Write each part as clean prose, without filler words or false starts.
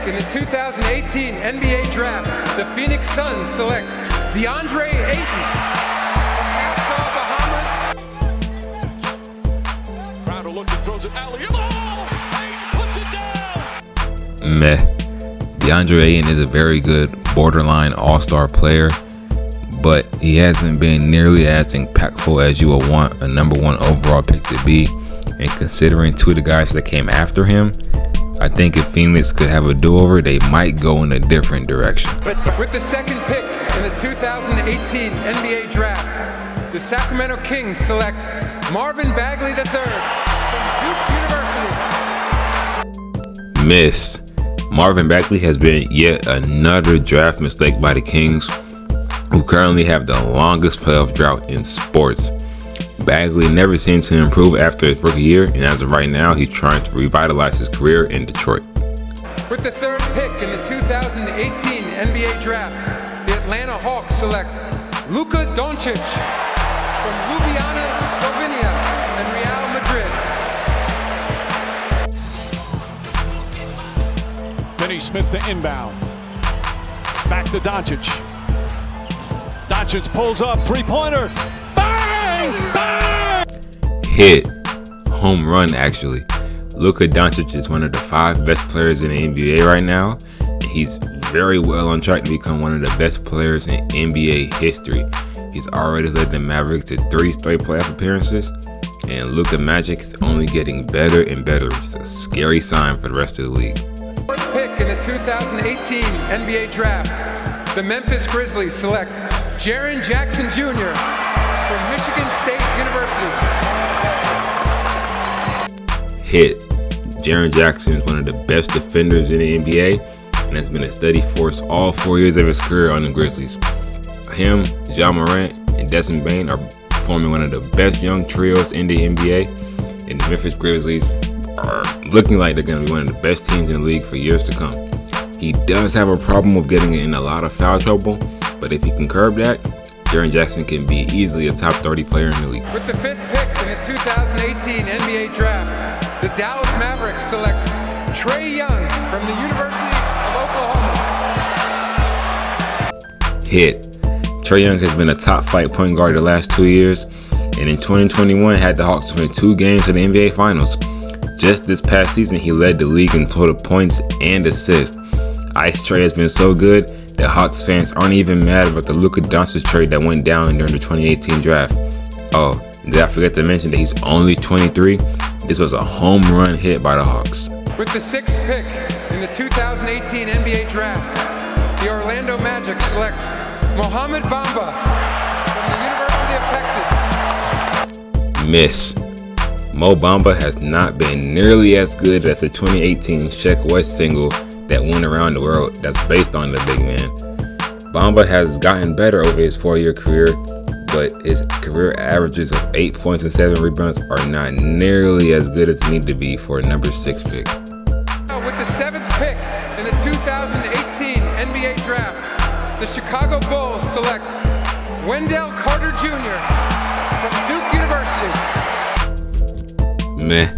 in the 2018 NBA Draft, the Phoenix Suns select DeAndre Ayton from Nassau, Bahamas. Crowder looking, throws it alley-oop. Ayton puts it down. Meh. DeAndre Ayton is a very good borderline all-star player, but he hasn't been nearly as impactful as you would want a number one overall pick to be. And considering two of the guys that came after him, I think if Phoenix could have a do-over, they might go in a different direction. With the second pick in the 2018 NBA Draft, the Sacramento Kings select Marvin Bagley III from Duke University. Miss. Marvin Bagley has been yet another draft mistake by the Kings, who currently have the longest playoff drought in sports. Bagley never seemed to improve after his rookie year, and as of right now, he's trying to revitalize his career in Detroit. With the third pick in the 2018 NBA Draft, the Atlanta Hawks select Luka Doncic from Ljubljana, Slovenia and Real Madrid. Finney Smith to inbound. Back to Doncic. Doncic pulls up, three-pointer. Bang! Bang! Hit. Home run, actually. Luka Doncic is one of the 5 best players in the NBA right now. And he's very well on track to become one of the best players in NBA history. He's already led the Mavericks to 3 straight playoff appearances. And Luka Magic is only getting better and better, which is a scary sign for the rest of the league. Fourth pick in the 2018 NBA Draft, the Memphis Grizzlies select Jaren Jackson Jr. from Michigan State University. Hit. Jaren Jackson is one of the best defenders in the NBA and has been a steady force all 4 years of his career on the Grizzlies. Him, Ja Morant, and Desmond Bane are forming one of the best young trios in the NBA, and the Memphis Grizzlies are looking like they're going to be one of the best teams in the league for years to come. He does have a problem with getting in a lot of foul trouble, but if he can curb that, Jaren Jackson can be easily a top 30 player in the league. With the fifth pick in the 2018 NBA Draft, the Dallas Mavericks select Trae Young from the University of Oklahoma. Hit. Trae Young has been a top flight point guard the last 2 years, and in 2021 had the Hawks win 2 games to the NBA Finals. Just this past season, he led the league in total points and assists. Ice Trae has been so good that Hawks fans aren't even mad about the Luka Doncic trade that went down during the 2018 draft. Oh, did I forget to mention that he's only 23? This was a home run hit by the Hawks. With the sixth pick in the 2018 NBA Draft, the Orlando Magic select Mohamed Bamba from the University of Texas. Miss. Mo Bamba has not been nearly as good as the 2018 Sheck West single that went around the world that's based on the big man. Bamba has gotten better over his 4-year career, but his career averages of 8 points and 7 rebounds are not nearly as good as they need to be for a number 6 pick. Now with the 7th pick in the 2018 NBA Draft, the Chicago Bulls select Wendell Carter Jr. from Duke University. Meh.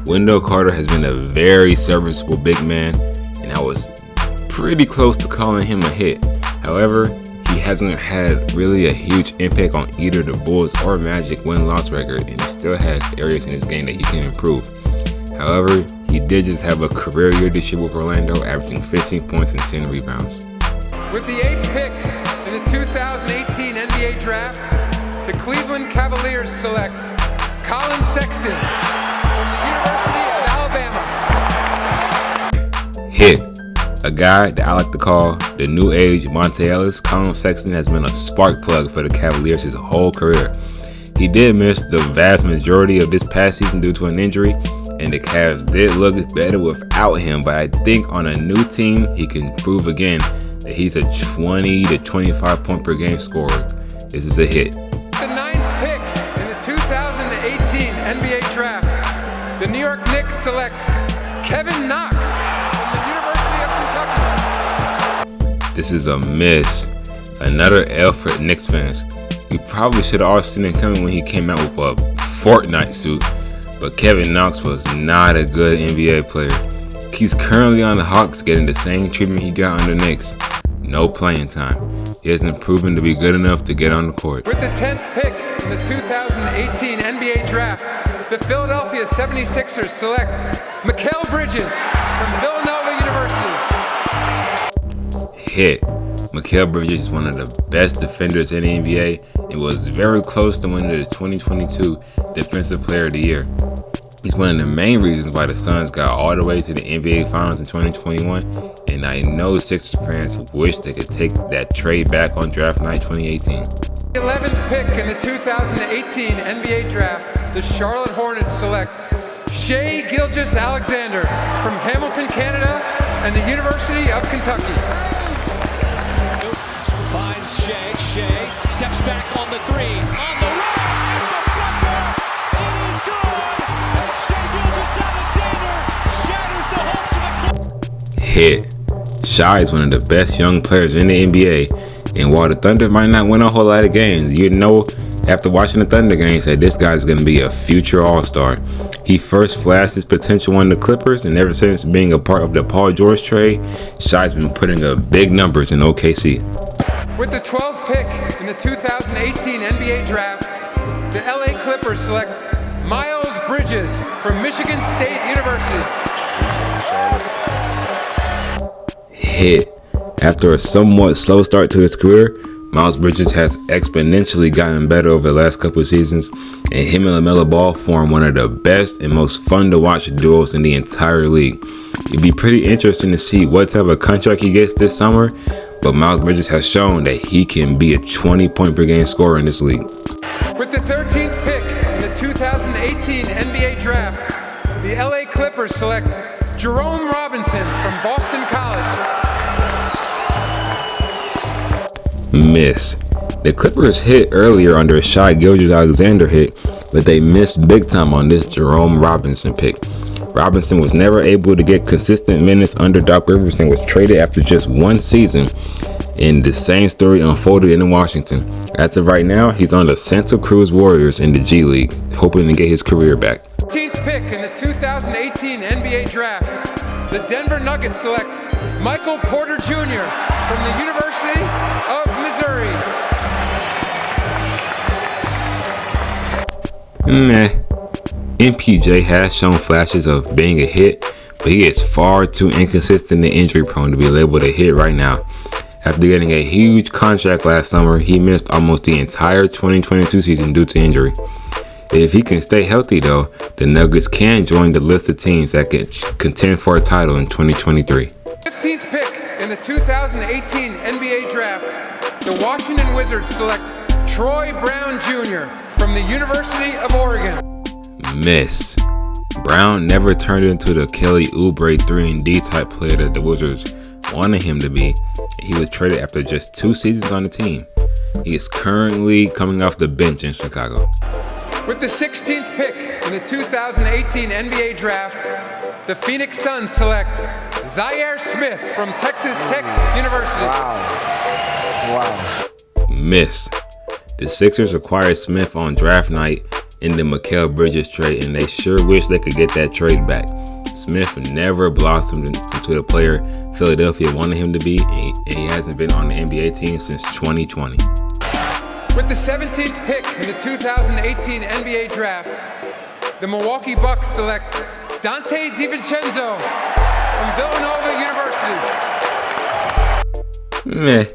Wendell Carter has been a very serviceable big man, and I was pretty close to calling him a hit. However, he hasn't had really a huge impact on either the Bulls or Magic win-loss record, and he still has areas in his game that he can improve. However, he did just have a career year this year with Orlando, averaging 15 points and 10 rebounds. With the 8th pick in the 2018 NBA Draft, the Cleveland Cavaliers select Colin Sexton from the University of Alabama. Hit. A guy that I like to call the new age Monte Ellis, Colin Sexton has been a spark plug for the Cavaliers his whole career. He did miss the vast majority of this past season due to an injury, and the Cavs did look better without him, but I think on a new team, he can prove again that he's a 20 to 25 point per game scorer. This is a hit. The 9th pick in the 2018 NBA Draft, the New York Knicks select Kevin Knox from the University of Kentucky. This is a miss. Another L for Knicks fans. We probably should have all seen it coming when he came out with a Fortnite suit, but Kevin Knox was not a good NBA player. He's currently on the Hawks getting the same treatment he got on the Knicks. No playing time. He hasn't proven to be good enough to get on the court. With the 10th pick in the 2018 NBA Draft, the Philadelphia 76ers select Mikal Bridges from Villanova University. Hit. Mikal Bridges is one of the best defenders in the NBA and was very close to winning the 2022 Defensive Player of the Year. He's one of the main reasons why the Suns got all the way to the NBA Finals in 2021, and I know Sixers fans wish they could take that trade back on draft night 2018. The 11th pick in the 2018 NBA Draft, the Charlotte Hornets select Shai Gilgeous-Alexander from Hamilton, Canada, and the University of Kentucky. Finds Shai. Shai steps back on the three. On the right. It is good. And Shai Gilgeous-Alexander shatters the hopes of the club. Hit. Shai is one of the best young players in the NBA, and while the Thunder might not win a whole lot of games, you know after watching the Thunder games that this guy's going to be a future All-Star. He first flashed his potential on the Clippers, and ever since being a part of the Paul George trade, Shai's been putting up big numbers in OKC. With the 12th pick in the 2018 NBA Draft, the LA Clippers select Miles Bridges from Michigan State University. Hit. After a somewhat slow start to his career, Miles Bridges has exponentially gotten better over the last couple of seasons, and him and LaMelo Ball form one of the best and most fun to watch duos in the entire league. It'd be pretty interesting to see what type of contract he gets this summer, but Miles Bridges has shown that he can be a 20-point per game scorer in this league. With the 13th pick in the 2018 NBA Draft, the LA Clippers select Jerome Robinson from Boston College. Miss. The Clippers hit earlier under a Shai Gilgeous-Alexander hit, but they missed big time on this Jerome Robinson pick. Robinson was never able to get consistent minutes under Doc Rivers and was traded after just one season, and the same story unfolded in Washington. As of right now, he's on the Santa Cruz Warriors in the G League, hoping to get his career back. 15th pick in the 2018 NBA Draft, the Denver Nuggets select Michael Porter Jr. from the University of Missouri. Meh. MPJ has shown flashes of being a hit, but he is far too inconsistent and injury prone to be labeled a hit right now. After getting a huge contract last summer, he missed almost the entire 2022 season due to injury. If he can stay healthy though, the Nuggets can join the list of teams that can contend for a title in 2023. 15th pick in the 2018 NBA Draft, the Washington Wizards select Troy Brown Jr. from the University of Oregon. Miss. Brown never turned into the Kelly Oubre 3-and-D type player that the Wizards wanted him to be, and he was traded after just 2 seasons on the team. He is currently coming off the bench in Chicago. With the 16th pick in the 2018 NBA Draft, the Phoenix Suns select Zaire Smith from Texas Tech University. Wow. Miss. The Sixers acquired Smith on draft night in the Mikal Bridges trade, and they sure wish they could get that trade back. Smith never blossomed into the player Philadelphia wanted him to be, and he hasn't been on the NBA team since 2020. With the 17th pick in the 2018 NBA Draft, the Milwaukee Bucks select Dante DiVincenzo from Villanova University. Meh.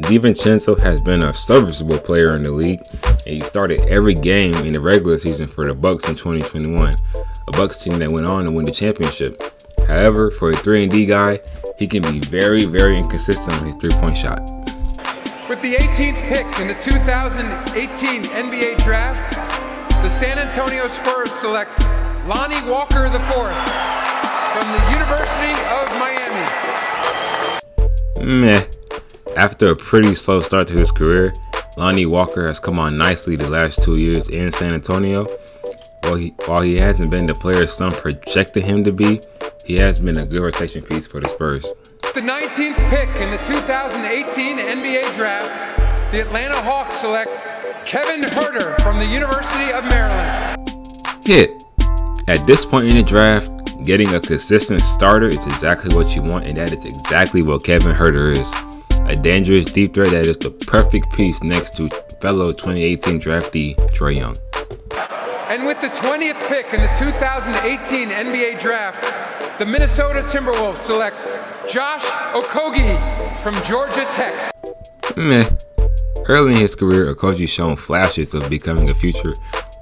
DiVincenzo has been a serviceable player in the league, and he started every game in the regular season for the Bucks in 2021, a Bucks team that went on to win the championship. However, for a 3-and-D guy, he can be very, very inconsistent on his three-point shot. With the 18th pick in the 2018 NBA Draft, the San Antonio Spurs select Lonnie Walker IV from the University of Miami. Meh. After a pretty slow start to his career, Lonnie Walker has come on nicely the last 2 years in San Antonio. While he hasn't been the player some projected him to be, he has been a good rotation piece for the Spurs. The 19th pick in the 2018 NBA Draft, the Atlanta Hawks select Kevin Huerter from the University of Maryland. Hit. At this point in the draft, Getting a consistent starter is exactly what you want, and that is exactly what Kevin Huerter is. A dangerous deep threat that is the perfect piece next to fellow 2018 draftee Trae Young. And with the 20th pick in the 2018 NBA Draft, the Minnesota Timberwolves select Josh Okogie from Georgia Tech. Early in his career, Okogie's shown flashes of becoming a future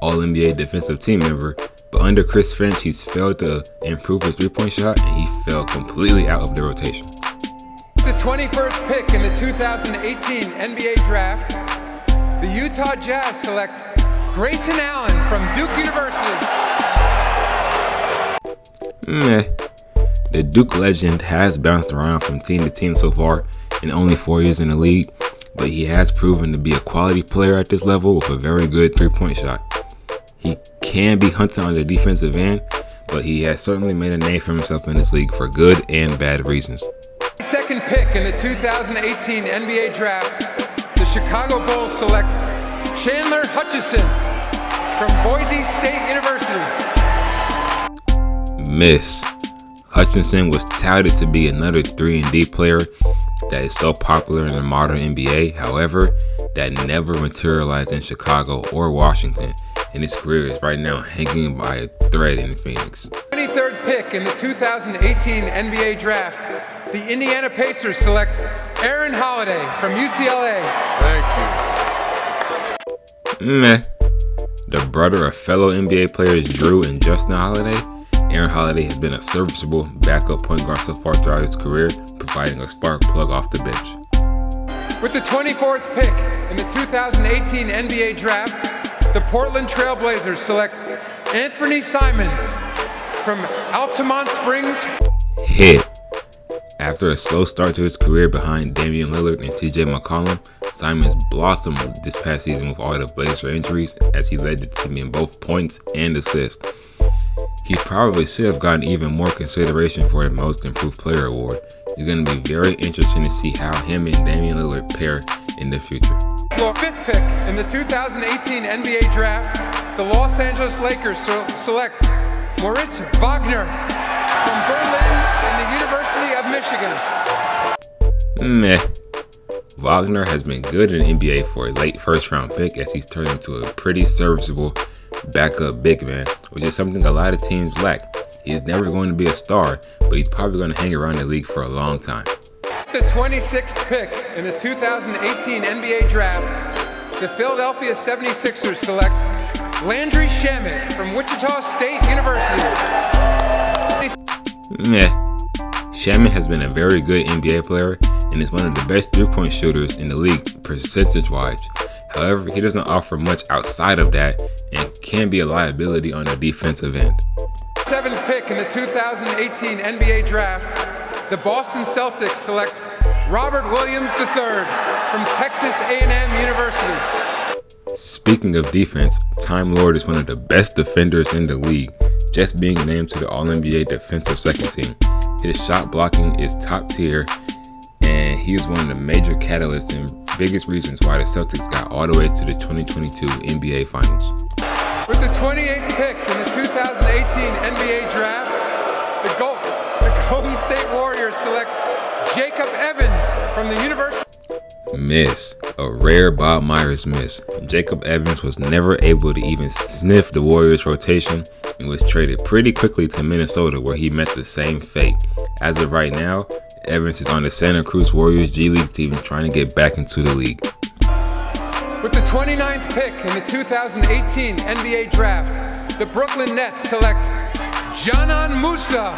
All-NBA defensive team member, but under Chris Finch, he's failed to improve his three-point shot, and he fell completely out of the rotation. The 21st pick in the 2018 NBA Draft, the Utah Jazz select Grayson Allen from Duke University. The Duke legend has bounced around from team to team so far in only 4 years in the league, but he has proven to be a quality player at this level with a very good three-point shot. He can be hunted on the defensive end, but he has certainly made a name for himself in this league for good and bad reasons. Second pick in the 2018 NBA Draft, the Chicago Bulls select Chandler Hutchison from Boise State University. Miss. Hutchinson was touted to be another 3-and-D player that is so popular in the modern NBA. However, that never materialized in Chicago or Washington, and his career is right now hanging by a thread in Phoenix. 23rd pick in the 2018 NBA Draft, the Indiana Pacers select Aaron Holiday from UCLA. Thank you. The brother of fellow NBA players Drew and Justin Holiday, Aaron Holiday has been a serviceable backup point guard so far throughout his career, providing a spark plug off the bench. With the 24th pick in the 2018 NBA Draft, the Portland Trailblazers select Anthony Simons from Altamont Springs. Hit. After a slow start to his career behind Damian Lillard and CJ McCollum, Simons blossomed this past season with all the Blazer injuries as he led the team in both points and assists. He probably should have gotten even more consideration for the Most Improved Player award. It's going to be very interesting to see how him and Damian Lillard pair in the future. The fifth pick in the 2018 NBA Draft, the Los Angeles Lakers select Moritz Wagner from Berlin and the University of Michigan. Wagner has been good in the NBA for a late first-round pick as he's turned into a pretty serviceable backup big man, which is something a lot of teams lack. He's never going to be a star, but he's probably going to hang around the league for a long time. The 26th pick in the 2018 NBA Draft, the Philadelphia 76ers select Landry Shamet from Wichita State University. Shamet has been a very good NBA player and is one of the best three-point shooters in the league percentage-wise. However, he doesn't offer much outside of that and can be a liability on the defensive end. Seventh pick in the 2018 NBA Draft, the Boston Celtics select Robert Williams III from Texas A&M University. Speaking of defense, Time Lord is one of the best defenders in the league, just being named to the All-NBA defensive second team. His shot blocking is top tier, and he is one of the major catalysts and biggest reasons why the Celtics got all the way to the 2022 NBA Finals. With the 28th pick in the 2018 NBA Draft, the Golden State Warriors select Jacob Evans from the University. Miss. A rare Bob Myers miss. Jacob Evans was never able to even sniff the Warriors rotation and was traded pretty quickly to Minnesota, where he met the same fate. As of right now, Evans is on the Santa Cruz Warriors G League team trying to get back into the league. With the 29th pick in the 2018 NBA Draft, the Brooklyn Nets select Janan Musa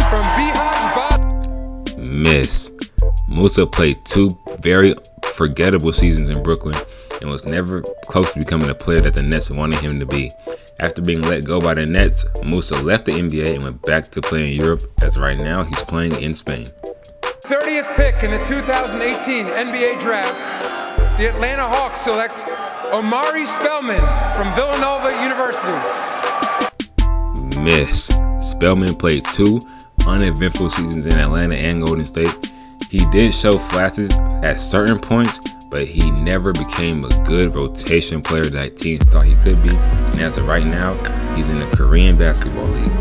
from Bihać Bad. Miss. Musa played 2 very forgettable seasons in Brooklyn and was never close to becoming a player that the Nets wanted him to be. After being let go by the Nets, Musa left the NBA and went back to play in Europe, as right now he's playing in Spain. 30th pick in the 2018 NBA Draft, the Atlanta Hawks select Omari Spellman from Villanova University. Miss. Spellman played 2 uneventful seasons in Atlanta and Golden State. He did show flashes at certain points, but he never became a good rotation player that teams thought he could be. And as of right now, he's in the Korean Basketball League.